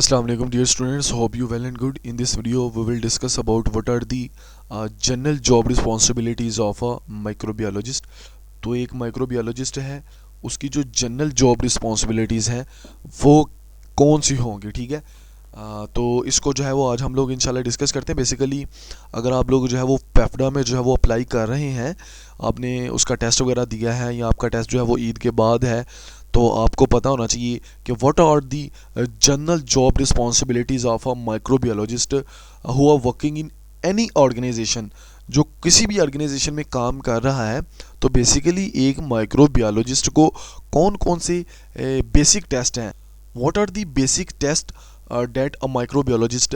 Assalamu alaikum dear students, hope you well and good. In this video we will discuss about what are the general job responsibilities of a microbiologist. तो एक माइक्रोबियोलॉजिस्ट है, उसकी जो general job responsibilities हैं वो कौन सी होंगी, ठीक है। तो इसको जो है वो आज हम लोग इंशाल्लाह डिस्कस करते हैं। बेसिकली अगर आप लोग जो है वो पेफडा में जो है वो अप्लाई कर रहे हैं, आपने उसका टेस्ट वगैरह दिया है या आपका टेस्ट जो है वो ईद के बाद है, तो आपको पता होना चाहिए कि what are the general job responsibilities of a microbiologist who are working in any organisation. जो किसी भी ऑर्गेनाइजेशन में काम कर रहा है, तो बेसिकली एक माइक्रोबियोलॉजिस्ट को कौन कौन से बेसिक टेस्ट हैं, what are the basic test that a microbiologist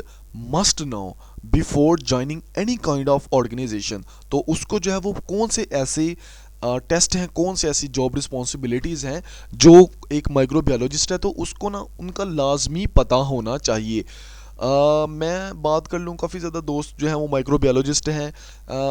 must know before joining any kind of organization। तो उसको जो है वो कौन से ऐसे टेस्ट हैं, कौन से ऐसी जॉब रिस्पॉन्सिबिलिटीज़ हैं जो एक माइक्रोबियोलॉजिस्ट है तो उसको ना उनका लाजमी पता होना चाहिए। मैं बात कर लूँ, काफ़ी ज़्यादा दोस्त जो हैं वो माइक्रोबियोलॉजिस्ट हैं,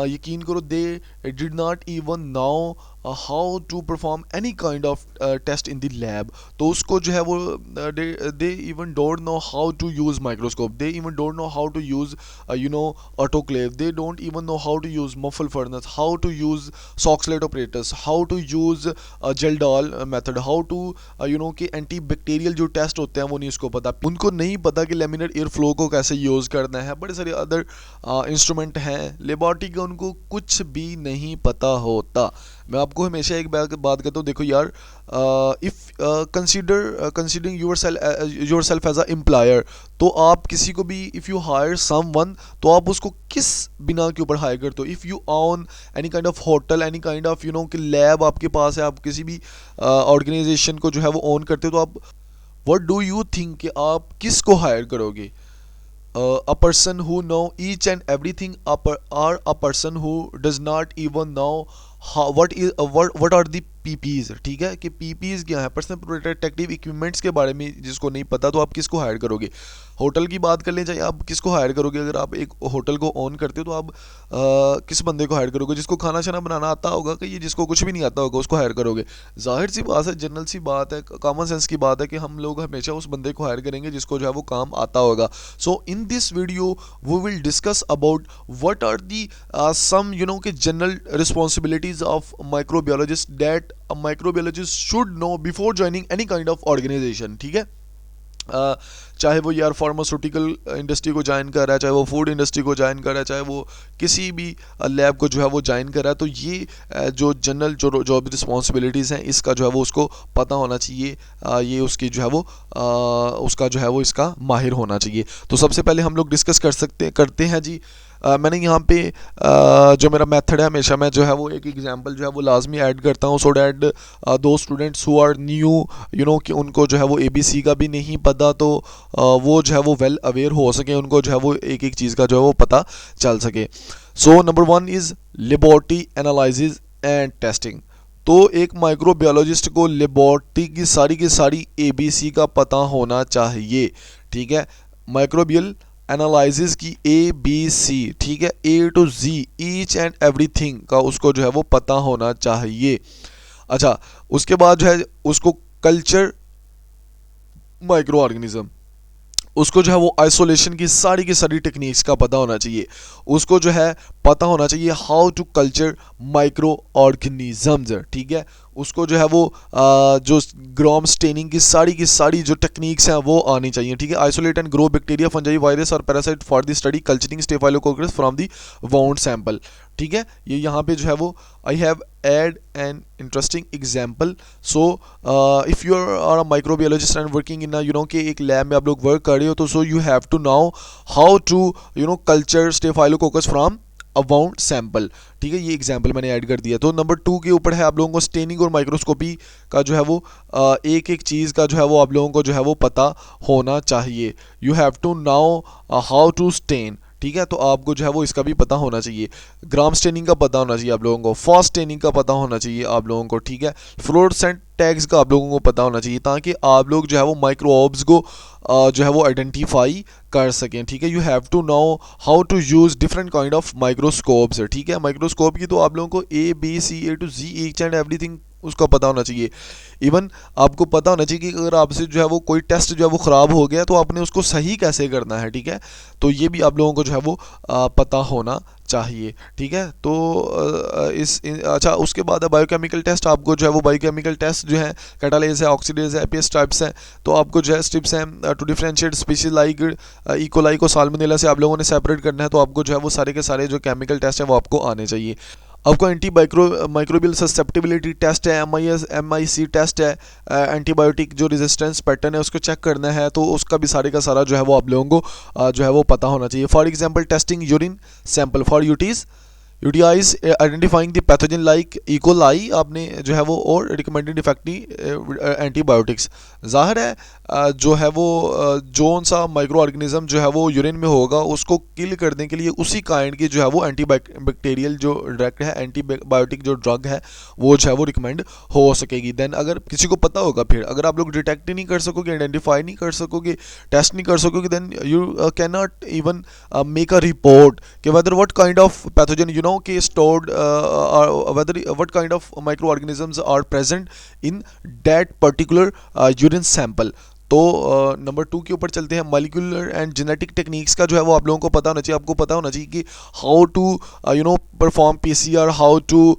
यकीन करो they did not even now how to perform any kind of test in the lab. तो उसको जो है वो they even don't know how to use microscope, they even don't know how to use autoclave, they don't even know how to use muffle furnace, how to use Soxhlet operators, how to use Kjeldahl method, how to कि antibacterial जो test होते हैं वो नहीं उसको पता। उनको नहीं पता कि लेमिनर एयर फ्लो को कैसे यूज़ करना है। बड़े सारे अदर इंस्ट्रूमेंट हैं लेबॉरेटरी का, उनको कुछ भी नहीं पता होता। मैं आपको हमेशा एक बात कहता हूँ, देखो यार, if considering yourself as a employer, तो आप किसी को भी इफ़ यू हायर समवन, तो आप उसको किस बिना के ऊपर हायर करते हो। If you on any kind of hotel, any kind of कि लैब आपके पास है, आप किसी भी ऑर्गेनाइजेशन को जो है वो ऑन करते हो, तो आप व्हाट डू यू थिंक कि आप किसको हायर करोगे? A person who know each and everything, or a person who does not even know what are the PPEs, ठीक है, कि PPEs क्या है, पर्सनल प्रोटेक्टिव इक्विपमेंट्स के बारे में जिसको नहीं पता, तो आप किसको हायर करोगे? होटल की बात कर लें, चाहे आप किसको हायर करोगे? अगर आप एक होटल को ऑन करते हो तो आप किस बंदे को हायर करोगे? जिसको खाना शाना बनाना आता होगा, कि ये जिसको कुछ भी नहीं आता होगा उसको हायर करोगे? जाहिर सी बात है, जनरल सी बात है, कॉमन सेंस की बात है कि हम लोग हमेशा उस बंदे को हायर करेंगे जिसको जो है वो काम आता होगा। So in this video we will discuss about what are the some कि general responsibilities of microbiologist that a microbiologist should know before joining any kind of organization, ठीक है। चाहे वो यार फार्मास्यूटिकल इंडस्ट्री को ज्वाइन कर रहा है, चाहे वो फूड इंडस्ट्री को ज्वाइन कर रहा है, चाहे वो किसी भी लैब को जो है वो ज्वाइन कर रहा है, तो ये जो जनरल जो जॉब रिस्पॉन्सिबिलिटीज़ हैं, इसका जो है वो उसको पता होना चाहिए। ये उसकी जो है वो उसका जो है वो इसका माहिर होना चाहिए। तो सबसे पहले हम लोग डिस्कस करते हैं जी। मैंने यहाँ पे जो मेरा मेथड है, हमेशा मैं जो है वो एक एग्जांपल जो है वो लाजमी ऐड करता हूँ, सो डैट दो स्टूडेंट्स हु आर न्यू कि उनको जो है वो ABC का भी नहीं पता, तो वो जो है वो वेल अवेयर हो सके, उनको जो है वो एक एक चीज़ का जो है वो पता चल सके। So number 1 is laboratory analysis and testing. तो एक माइक्रोबायोलॉजिस्ट को लेबॉरेटरी की सारी ABC का पता होना चाहिए, ठीक है। माइक्रोबियल एनालिसिस की ABC, ठीक है, A to Z each and everything का उसको जो है वो पता होना चाहिए। अच्छा, उसके बाद जो है उसको कल्चर माइक्रो ऑर्गेनिज्म, उसको जो है वो आइसोलेशन की सारी टेक्निक्स का पता होना चाहिए। उसको जो है पता होना चाहिए how to culture microorganisms, ठीक है। उसको जो है वो जो ग्राम स्टेनिंग की सारी जो टेक्निक्स हैं वो आनी चाहिए, ठीक है। Isolate and grow bacteria, fungi, virus और parasite for the study culturing staphylococcus from the wound sample, ठीक है। ये यहाँ पे जो है वो I have add an interesting example. So if you are a microbiologist and working in कि एक लैब में आप लोग वर्क कर रहे हो, तो so you have to know how to culture staphylococcus from a wound sample, ठीक है। ये एग्जाम्पल मैंने ऐड कर दिया। तो नंबर 2 के ऊपर है आप लोगों को स्टेनिंग और माइक्रोस्कोपी का जो है वो एक एक चीज़ का जो है वो आप लोगों को जो है वो पता होना चाहिए। You have to know how to stain, ठीक है। तो आपको जो है वो इसका भी पता होना चाहिए। ग्राम स्टेनिंग का पता होना चाहिए आप लोगों को, फास्ट स्टेनिंग का पता होना चाहिए आप लोगों को, ठीक है। फ्लोरोसेंट टैग्स का आप लोगों को पता होना चाहिए, ताकि आप लोग जो है वो माइक्रोब्स को जो है वो आइडेंटिफाई कर सकें, ठीक है। You have to know how to use different kind of microscopes, ठीक है। माइक्रोस्कोप की तो आप लोगों को A B C A to Z each and everything उसका पता होना चाहिए। इवन आपको पता होना चाहिए कि अगर आपसे जो है वो कोई टेस्ट जो है वो ख़राब हो गया तो आपने उसको सही कैसे करना है, ठीक है। तो ये भी आप लोगों को जो है वो पता होना चाहिए, ठीक है। तो अच्छा, उसके बाद है बायोकेमिकल टेस्ट। आपको जो है वो बायोकेमिकल टेस्ट जो है कैटालेज है, ऑक्सीडेज है, एपीएस टाइप्स हैं। तो आपको जो है स्टेप्स हैं to differentiate species like E coli को साल्मोनेला से आप लोगों ने सेपरेट करना है। तो आपको जो है वो सारे के सारे जो केमिकल टेस्ट हैं वो आपको आने चाहिए। आपको माइक्रोबियल ससेप्टिबिलिटी टेस्ट है, MIC टेस्ट है, एंटीबायोटिक जो रेजिस्टेंस पैटर्न है उसको चेक करना है। तो उसका भी सारे का सारा जो है वो आप लोगों को जो है वो पता होना चाहिए। For example testing urine sample for UTIs identifying the pathogen like E coli आपने जो है वो, और रिकमेंडेड इफेक्टिव एंटीबायोटिक्स। ज़ाहिर है जो है वो जोन सा माइक्रो ऑर्गेनिज्म जो है वो यूरिन में होगा उसको किल करने के लिए उसी काइंड की जो है वो बैक्टीरियल जो ड्रग है, एंटीबायोटिक जो ड्रग है वो जो है वो रिकमेंड हो सकेगी। देन अगर किसी को पता होगा, फिर अगर आप लोग डिटेक्ट ही नहीं कर सकोगे, आइडेंटिफाई नहीं कर सकोगे, टेस्ट नहीं कर सकोगे, then you can not even make a report कि whether what kind of pathogen कि stored whether what kind of microorganisms are present in that particular urine sample। तो नंबर 2 के ऊपर चलते हैं। मॉलिक्यूलर एंड जेनेटिक टेक्निक्स का जो है वो आप लोगों को पता होना चाहिए। आपको पता होना चाहिए कि how to perform PCR, how to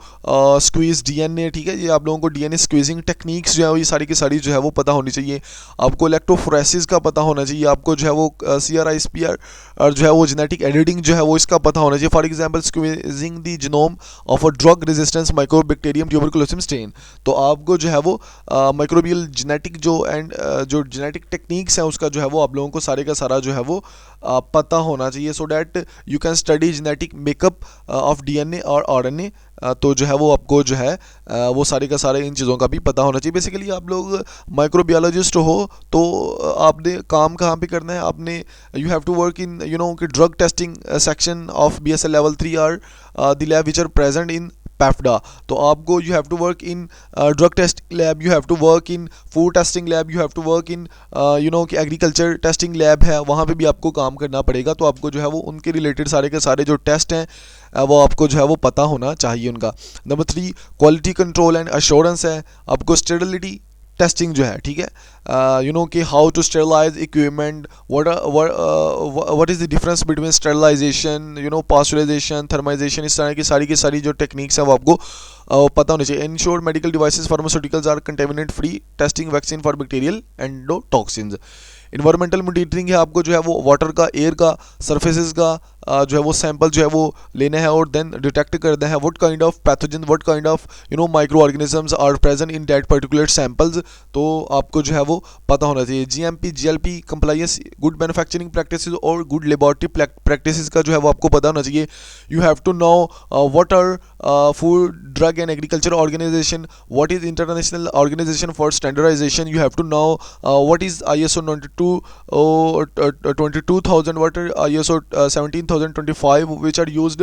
squeeze DNA, ठीक है। ये आप लोगों को DNA स्क्वीजिंग टेक्निक्स जो है ये सारी की सारी जो है वो पता होनी चाहिए। आपको इलेक्ट्रोफोरेसिस का पता होना चाहिए। आपको जो है वो CRISPR और जो है वो जेनेटिक एडिटिंग जो है वो इसका पता होना चाहिए। For example squeezing the genome of a drug resistance mycobacterium tuberculosis strain. तो आपको जो है वो माइक्रोबियल जेनेटिक जो जेनेटिक टेक्निक्स हैं उसका जो है वो आप लोगों को सारे का सारा जो है वो पता होना चाहिए, so that you can study genetic makeup of DNA और RNA। तो जो है वो आपको जो है वो सारे का सारे इन चीज़ों का भी पता होना चाहिए। बेसिकली आप लोग माइक्रोबियोलॉजिस्ट हो तो आपने काम कहाँ पे करना है, आपने you have to work in कि drug testing section of BSL level 3 or the lab which are present in PAFDA। तो आपको you have to work in drug testing lab, you have to work in food testing lab, you have to work in कि agriculture testing lab है, वहाँ पे भी आपको काम करना पड़ेगा। तो आपको जो है वो उनके रिलेटेड सारे के सारे जो टेस्ट हैं वो आपको जो है वो पता होना चाहिए उनका। Number 3 quality control and assurance है। आपको स्टेरिलिटी टेस्टिंग जो है, ठीक है, कि how to sterilise equipment, what is the difference between sterilisation, pasteurisation, thermisation, इस तरह की सारी जो टेक्निक्स हैं वो आपको पता होनी चाहिए। Ensure medical devices pharmaceuticals are contaminate free, testing vaccine for bacterial endotoxins. Environmental monitoring है। आपको जो है वो वाटर का, एयर का, सरफेसेस का जो है वो सैंपल जो है वो लेना है और देन डिटेक्ट करना है what kind of pathogen, what kind of microorganisms are present in that particular samples. तो आपको जो है वो पता होना चाहिए। GMP GLP compliance, good manufacturing practices और गुड लेबोरेटरी प्रैक्टिसेस का जो है वो आपको पता होना चाहिए। You have to know what are food drug and agriculture organisation, what is international organisation for standardisation, you have to know what is ISO 22000, what are ISO 17025 which are used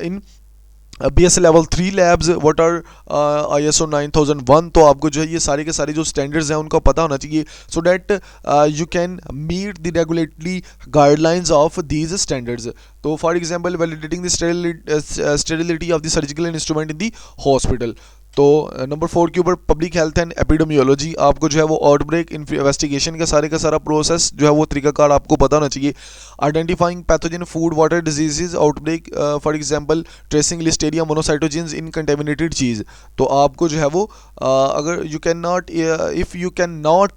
in BSL level 3 labs, what are ISO 9001। तो आपको जो है ये सारे के सारे जो standards हैं उनका पता होना चाहिए, so that you can meet the regulatory guidelines of these standards. तो for example validating the sterility of the surgical instrument in the hospital. तो नंबर 4 के ऊपर पब्लिक हेल्थ एंड एपिडेमियोलॉजी। आपको जो है वो आउटब्रेक इन्वेस्टिगेशन का सारा प्रोसेस जो है वो तरीकाकार आपको पता होना चाहिए। Identifying pathogen food water diseases outbreak, for example tracing listeria monocytogenes in contaminated cheese. तो आपको जो है वो अगर you can not, if you can not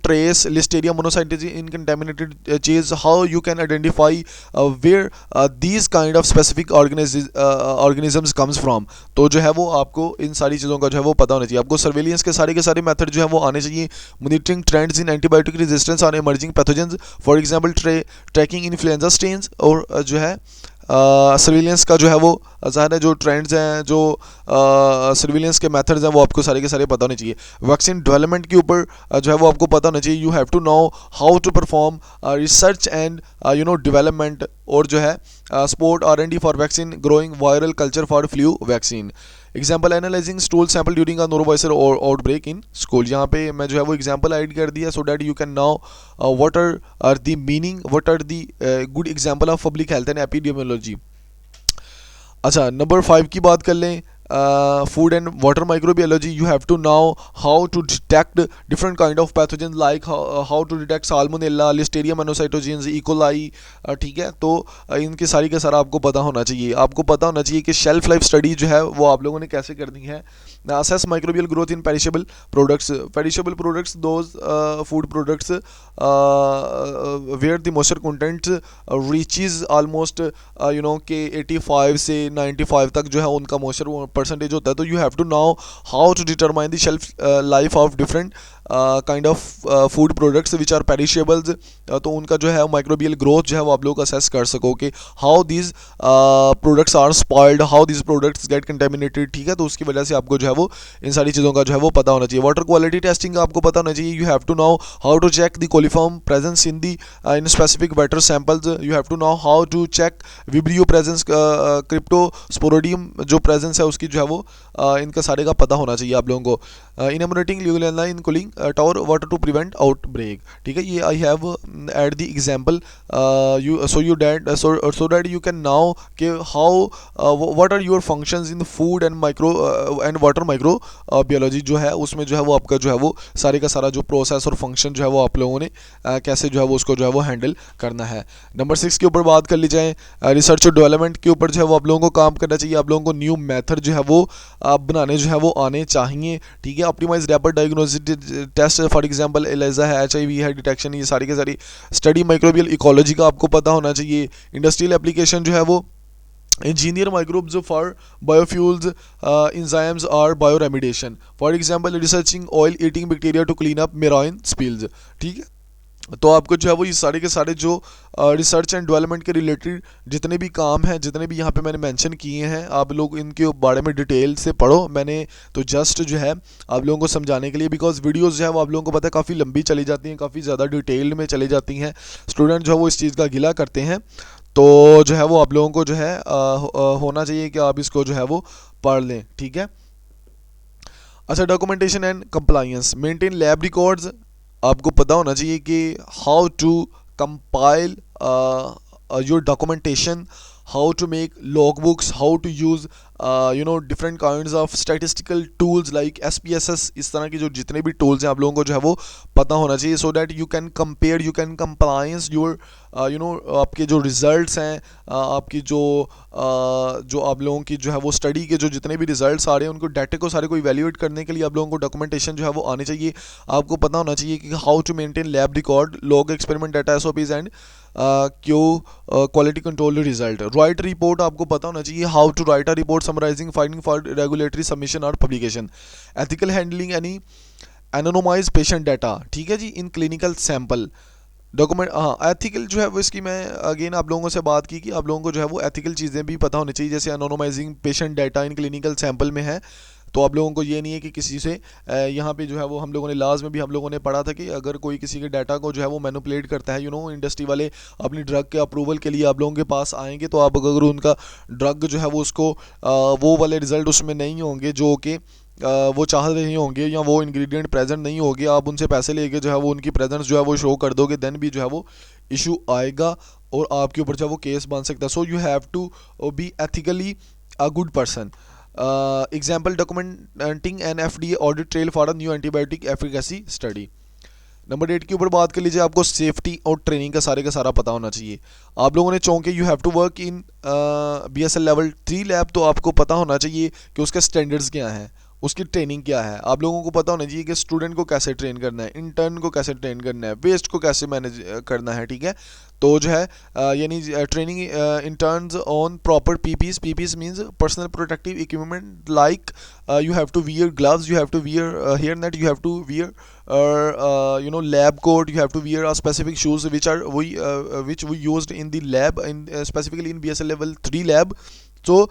trace listeria monocytogenes in contaminated cheese, how you can identify where these kind of specific organisms comes from. तो जो है वो आपको इन सारी चीज़ों का जो है वो पता होना चाहिए। आपको सर्वेलियंस के सारे मेथड जो है वो आने चाहिए। Monitoring trends in antibiotic resistance on emerging pathogens, for example tracking influenza strains, और जो है सर्विलेंस का जो है वो ज़ाहिर है जो ट्रेंड्स हैं, जो सर्विलेंस के मेथड्स हैं वो आपको सारे के सारे पता होने चाहिए। वैक्सीन डेवलपमेंट के ऊपर जो है वो आपको पता होना चाहिए। You have to know how to perform research and development, और जो है support R&D for vaccine, growing viral culture for flu vaccine. Example analysing stool sample during a norovirus outbreak in school. यहाँ पे मैं जो है वो एग्जाम्पल ऐड कर दिया, so that you can now what are the meaning, what are the good example of public health and epidemiology. अच्छा, number 5 की बात कर लें। food and water microbiology, you have to know how to detect different kind of pathogens like how to detect salmonella, listeria monocytogenes, E. coli, ठीक है। तो इनके सारी का सारा आपको पता होना चाहिए। आपको पता होना चाहिए कि शेल्फ लाइफ स्टडी जो है वो आप लोगों ने कैसे करनी है। assess microbial growth in perishable products, those food products where the moisture content reaches almost कि 85 से 95 तक जो है उनका moisture percentage होता है। तो you have to know how to determine the shelf life of different kind of food products which are perishables। तो उनका जो है microbial growth जो है वो आप लोग assess कर सको कि how these products are spoiled, how these products get contaminated, ठीक है। तो उसकी वजह से आपको जो है वो इन सारी चीज़ों का जो है वो पता होना चाहिए। वाटर क्वालिटी टेस्टिंग का आपको पता होना चाहिए। You have to know how to check the coliform presence in the in specific water samples. You have to know how to check vibrio presence, cryptosporidium जो प्रेजेंस है उसकी जो है वो इनका सारे का पता होना चाहिए आप लोगों को। Monitoring legionella in cooling tower water to prevent outbreak, ठीक है। ये I have add the example you so that you can now कि how what are your functions in food and micro and water micro biology जो है उसमें जो है वो आपका जो है वो सारे का सारा जो प्रोसेस और फंक्शन जो है वो आप लोगों ने कैसे जो है वो उसको जो है वो हैंडल करना है। नंबर 6 के ऊपर बात कर ली जाए, रिसर्च और डेवलपमेंट के ऊपर जो है वो आप लोगों को काम करना चाहिए। आप लोगों को न्यू मेथड जो है वो बनाने जो है वो आने चाहिए, ठीक है। Optimise rapid diagnostic test for example ELISA है, HIV है डिटेक्शन, ये सारी की सारी स्टडी माइक्रोबियल इकोलॉजी का आपको पता होना चाहिए। इंडस्ट्रियल एप्लीकेशन जो है वो engineer microbes for biofuels, enzymes or bioremediation, for example researching oil eating bacteria to clean up marine spills, ठीक है। तो आपको जो है वो ये सारे के सारे जो रिसर्च एंड डेवलपमेंट के रिलेटेड जितने भी काम हैं, जितने भी यहाँ पे मैंने मेंशन किए हैं, आप लोग इनके बारे में डिटेल से पढ़ो। मैंने तो जस्ट जो है आप लोगों को समझाने के लिए, बिकॉज वीडियोस जो है वो आप लोगों को पता है काफ़ी लंबी चली जाती हैं, काफ़ी ज़्यादा डिटेल में चली जाती हैं, स्टूडेंट जो है वो इस चीज़ का गिला करते हैं। तो जो है वो आप लोगों को जो है होना चाहिए कि आप इसको जो है वो पढ़ लें, ठीक है। अच्छा, documentation and compliance, maintain lab records, आपको पता होना चाहिए कि how to compile your documentation, how to make logbooks, how to use different kinds of statistical tools like SPSS, इस तरह की जो जितने भी tools हैं आप लोगों को जो है वो पता होना चाहिए, so that you can compare, you can compliance your आपके जो रिजल्ट्स हैं, आपकी जो आप लोगों की जो है वो स्टडी के जो जितने भी रिजल्ट्स आ रहे हैं उनको डाटा को सारे को इवेल्यूएट करने के लिए आप लोगों को डॉक्यूमेंटेशन जो है वो आनी चाहिए। आपको पता होना चाहिए कि how to maintain lab record, log, experiment data, SOPs and quality control result. Write report, आपको पता होना चाहिए how to write a report summarising finding for regulatory submission और publication. Ethical handling any anonymise patient data, ठीक है जी, in clinical sample document. हाँ, ethical जो है वो इसकी मैं अगेन आप लोगों से बात की कि आप लोगों को जो है वो एथिकल चीज़ें भी पता होनी चाहिए, जैसे anonymising patient data in clinical sample में है। तो आप लोगों को ये नहीं है कि किसी से यहाँ पे जो है वो हम लोगों ने लाज में भी हम लोगों ने पढ़ा था कि अगर कोई किसी के डाटा को जो है वो मैनिपुलेट करता है, इंडस्ट्री वाले अपनी ड्रग के अप्रूवल के लिए आप लोगों के पास आएंगे, तो आप अगर उनका ड्रग जो है वो उसको वो वाले रिजल्ट उसमें नहीं होंगे जो कि वो चाह रहे होंगे, या वो इंग्रेडिएंट प्रेजेंट नहीं होगी, आप उनसे पैसे लेके जो है वो उनकी प्रेजेंस जो है वो शो कर दोगे, देन भी जो है वो इशू आएगा और आपके ऊपर जो है वो केस बन सकता है। So you have to be ethically a good person. Example, documenting an FDA audit trail for a new antibiotic efficacy study. Number 8 के ऊपर बात कर लीजिए, आपको सेफ्टी और ट्रेनिंग का सारा पता होना चाहिए। आप लोगों ने चौंके you have to work in BSL level 3 lab, तो आपको पता होना चाहिए कि उसके स्टैंडर्ड्स क्या हैं, उसकी ट्रेनिंग क्या है। आप लोगों को पता होना चाहिए कि स्टूडेंट को कैसे ट्रेन करना है, इंटर्न को कैसे ट्रेन करना है, वेस्ट को कैसे मैनेज करना है, ठीक है। तो जो है यानी training interns on proper PPs means personal protective equipment, like you have to wear gloves, you have to wear hairnet, you have to wear lab coat, you have to wear specific shoes which we used in the lab, specifically in BSL level 3 lab। So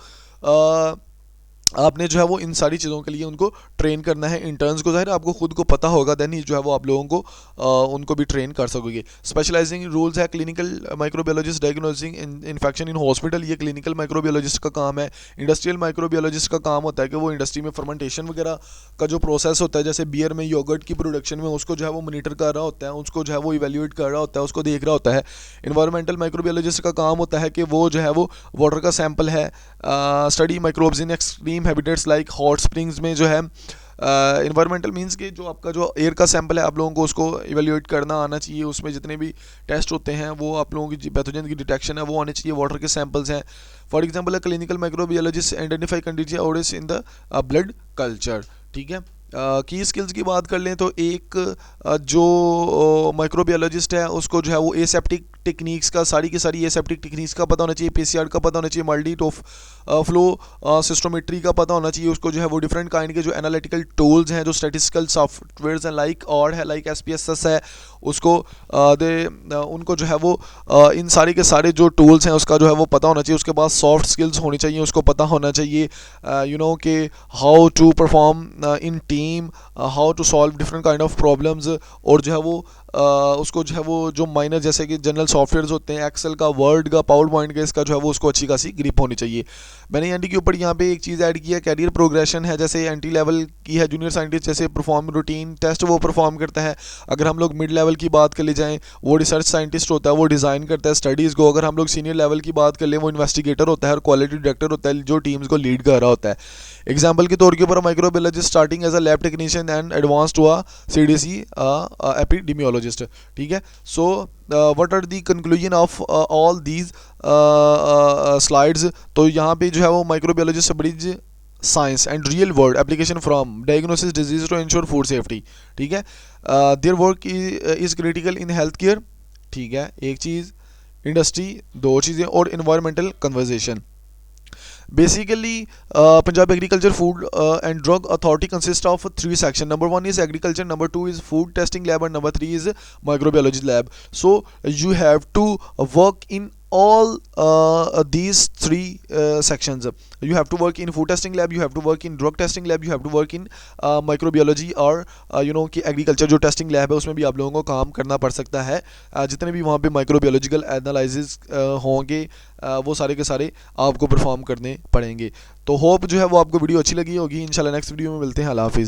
आपने जो है वो इन सारी चीज़ों के लिए उनको train करना है। इंटर्न्स को ज़ाहिर आपको खुद को पता होगा, देन ही जो है वो आप लोगों को उनको भी ट्रेन कर सकोगे। स्पेशलाइजिंग रूल्स है, clinical microbiologist diagnosing infection in hospital, ये क्लिनिकल माइक्रोबियोलॉजिस्ट का काम है। इंडस्ट्रियल माइक्रोबियोलॉजिस्ट का काम होता है कि वो इंडस्ट्री में फर्मेंटेशन वगैरह का जो प्रोसेस होता है, जैसे बियर में, योगर्ट की प्रोडक्शन में, उसको जो है वो मोनीटर कर रहा होता है, उसको जो है वो इवेल्यूएट कर रहा होता है, उसको देख रहा होता है। इन्वायरमेंटल माइक्रोबियोलॉजिस्ट का काम होता है कि वो जो है वो वाटर का सैंपल है, study microbes in extreme extreme habitats like hot springs में जो है इन्वायरमेंटल मींस के जो आपका जो एयर का सैंपल है आप लोगों को उसको इवेल्यूएट करना आना चाहिए, उसमें जितने भी टेस्ट होते हैं वो आप लोगों की पैथोजन की डिटेक्शन है वो आने चाहिए, वाटर के सैंपल्स हैं। For example a clinical microbiologist identify candida auris in the blood culture. ठीक है, की स्किल्स की बात कर लें तो एक जो माइक्रोबायोलॉजिस्ट है उसको जो है वो एसेप्टिक टेक्निक्स का सारी की सारी एसेप्टिक टेक्निक्स का पता होना चाहिए, पीसीआर का पता होना चाहिए, मल्टी टॉफ फ्लो सिस्टोमेट्री का पता होना चाहिए, उसको जो है वो डिफरेंट काइंड के जो एनालिटिकल टूल्स हैं, जो स्टैटिस्टिकल सॉफ्टवेयर्स हैं लाइक ऑड है, लाइक एसपीएसएस है, उसको उनको जो है वो इन सारे के सारे जो टूल्स हैं उसका जो है वो पता होना चाहिए। उसके बाद सॉफ्ट स्किल्स होनी चाहिए, उसको पता होना चाहिए यू नो कि how to perform in team, how to solve different kind of problems, और जो है वो उसको जो है वो जो माइनर जैसे कि जनरल सॉफ्टवेयर्स होते हैं एक्सेल का, वर्ड का, पावर पॉइंट का, इसका जो है वो उसको अच्छी खासी ग्रिप होनी चाहिए। मैंने एनटी के ऊपर यहाँ पे एक चीज़ ऐड की है, कैरियर प्रोग्रेशन है, जैसे एंट्री लेवल की है जूनियर साइंटिस्ट जैसे परफॉर्म रूटीन टेस्ट वो परफॉर्म करता है। अगर हम लोग मिड लेवल की बात कर ले जाएँ वो रिसर्च साइंटिस्ट होता है, वो डिज़ाइन करता है स्टडीज़ को। अगर हम लोग सीनियर लेवल की बात कर लें वो इन्वेस्टिगेटर होता है और क्वालिटी डायरेक्टर होता है जो टीम्स को लीड कर रहा होता है। एग्जाम्पल के तौर के ऊपर microbiologist starting as a lab technician and advance to a CDC epidemiologist. ठीक है, so what are the conclusion of all these slides. तो यहाँ पे जो है वो microbiologist bridge science and real world application from diagnosis disease to ensure food safety. ठीक है, their work is critical in health care. ठीक है, एक चीज़ इंडस्ट्री, दो चीज़ें, और environmental conversation. Basically, Punjab Agriculture Food and Drug Authority consists of three sections. Number one is agriculture, number two is food testing lab, and number three is microbiology lab. So you have to work in all these three sections. You have to work in food testing lab, you have to work in drug testing lab, you have to work in microbiology और you know कि agriculture जो testing lab है उसमें भी आप लोगों को काम करना पड़ सकता है। जितने भी वहाँ पे माइक्रोबियोलॉजिकल एनालिसिस होंगे वो सारे के सारे आपको परफॉर्म करने पड़ेंगे। तो होप जो है वो आपको वीडियो अच्छी लगी होगी। इंशाल्लाह नेक्स्ट वीडियो में मिलते हैं। अल्लाह हाफिज़।